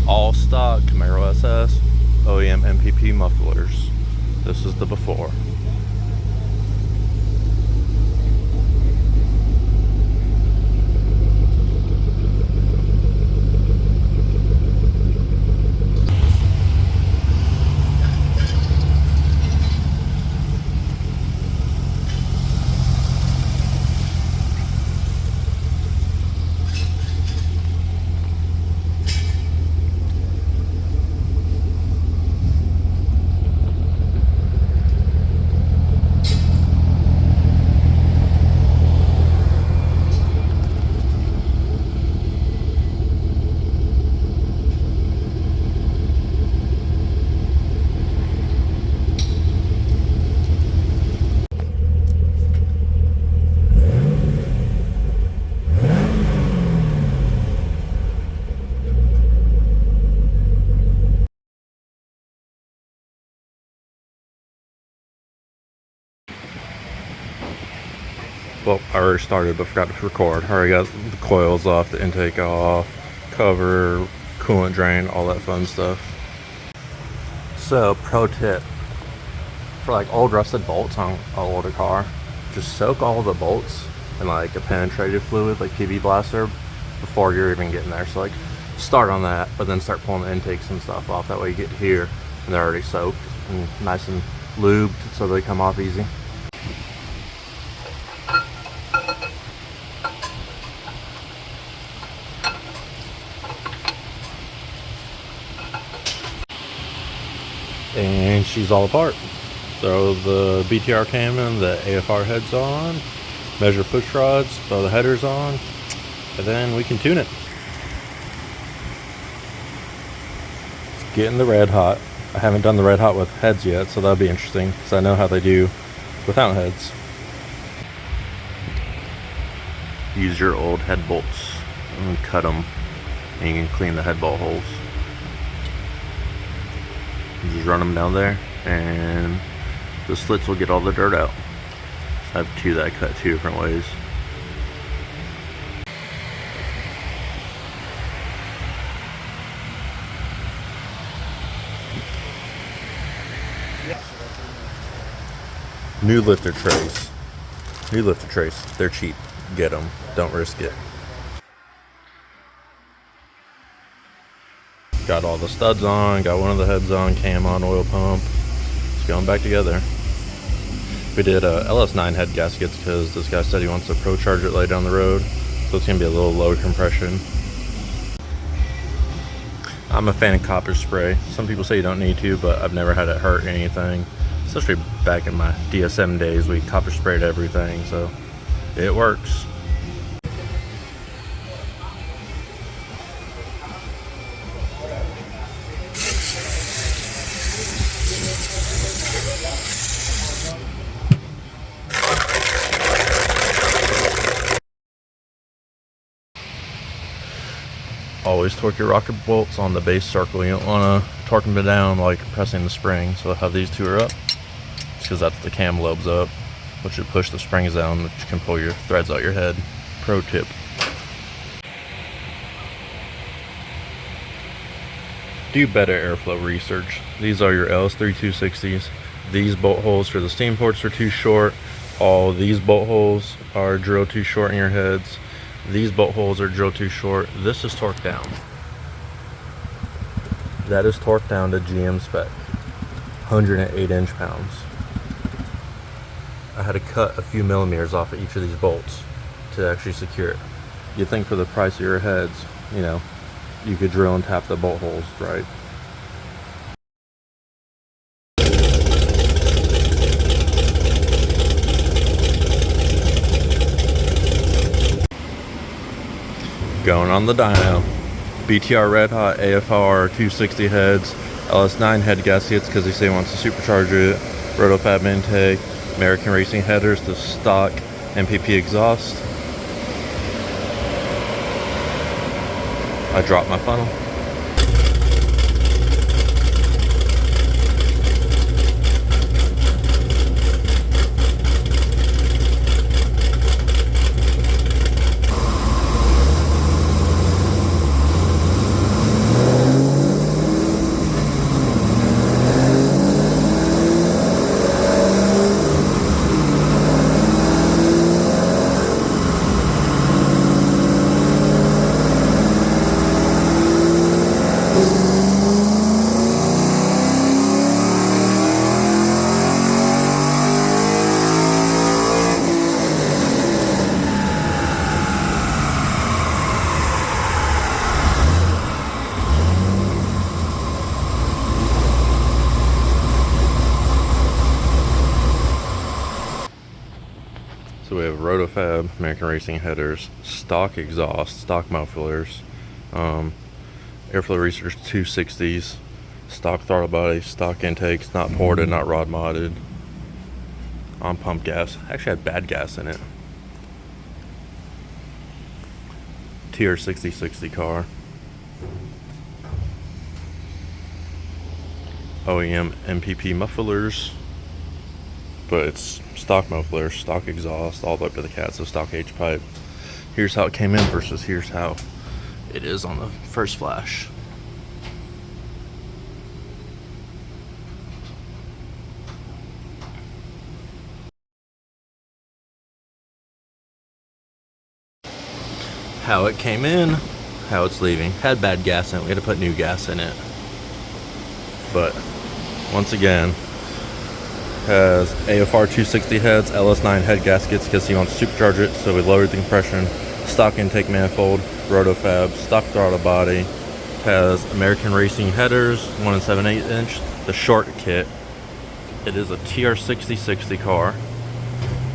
all stock Camaro SS OEM NPP mufflers. This is the before. Well, I already started but forgot to record. I already got the coils off, the intake off, cover, coolant drain, all that fun stuff. So, pro tip. For like old rusted bolts on an older car, just soak all the bolts in like a penetrative fluid, like PB Blaster, before you're even getting there. So like, start on that, but then start pulling the intakes and stuff off. That way you get here and they're already soaked and nice and lubed so they come off easy. And she's all apart. Throw the BTR cam in, the AFR heads on, measure push rods, throw the headers on, and then we can tune it. It's getting the Red Hot. I haven't done the Red Hot with heads yet, so that'll be interesting because I know how they do without heads. Use your old head bolts and cut them, and you can clean the head bolt holes. You just run them down there and the slits will get all the dirt out. I have two that I cut two different ways. New lifter trays. New lifter trays. They're cheap. Get them. Don't risk it. Got all the studs on, got one of the heads on, cam on, oil pump. It's going back together. We did LS9 head gaskets because this guy said he wants to pro charge it later down the road. So it's going to be a little low compression. I'm a fan of copper spray. Some people say you don't need to, but I've never had it hurt anything. Especially back in my DSM days, we copper sprayed everything, so it works. Always torque your rocker bolts on the base circle. You don't want to torque them down while you're compressing the spring. So how these two are up, it's because that's the cam lobes up, which should push the springs down, which can pull your threads out your head. Pro tip. Do better airflow research. These are your LS3 260s. These bolt holes for the steam ports are too short. All these bolt holes are drilled too short in your heads. These bolt holes are drilled too short. This is torqued down. That is torqued down to GM spec. 108 inch-pounds. I had to cut a few millimeters off of each of these bolts to actually secure it. You'd think for the price of your heads, you know, you could drill and tap the bolt holes, right? Going on the dyno. BTR Red Hot AFR 260 heads, LS9 head gaskets because he say he wants to supercharge it, Rotofab intake, American Racing headers, the stock NPP exhaust. I dropped my funnel. Rotofab American Racing headers, stock exhaust, stock mufflers, Airflow Research 260s, stock throttle body, stock intakes, not ported, not rod modded, on pump gas. Actually had bad gas in it. TR 6060 car. OEM NPP mufflers, but it's stock mufflers, stock exhaust, all the way up to the cat, so stock H pipe. Here's how it came in versus here's how it is on the first flash. How it came in, how it's leaving. Had bad gas in it, we had to put new gas in it. But once again, has AFR 260 heads, LS9 head gaskets because he wants to supercharge it, so we lowered the compression. Stock intake manifold, Rotofab, stock throttle body. Has American Racing headers, 1 7/8 inch. The short kit. It is a TR 6060 car,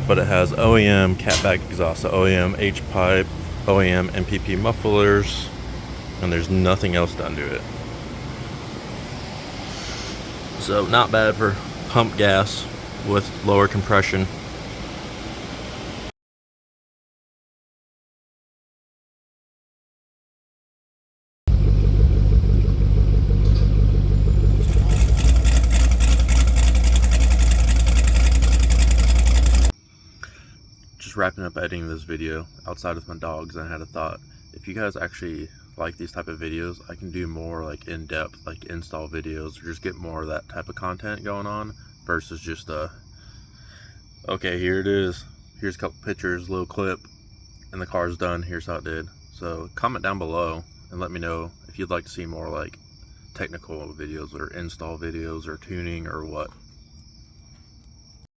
but it has OEM catback exhaust, so OEM H pipe, OEM NPP mufflers, and there's nothing else done to it. So not bad for pump gas with lower compression. Just wrapping up editing this video outside of my dogs, I had a thought. If you guys actually like these type of videos, I can do more like in-depth like install videos, or just get more of that type of content going on versus just okay, here it is, here's a couple pictures, little clip, and the car's done, here's how it did. So comment down below and let me know if you'd like to see more like technical videos or install videos or tuning or what.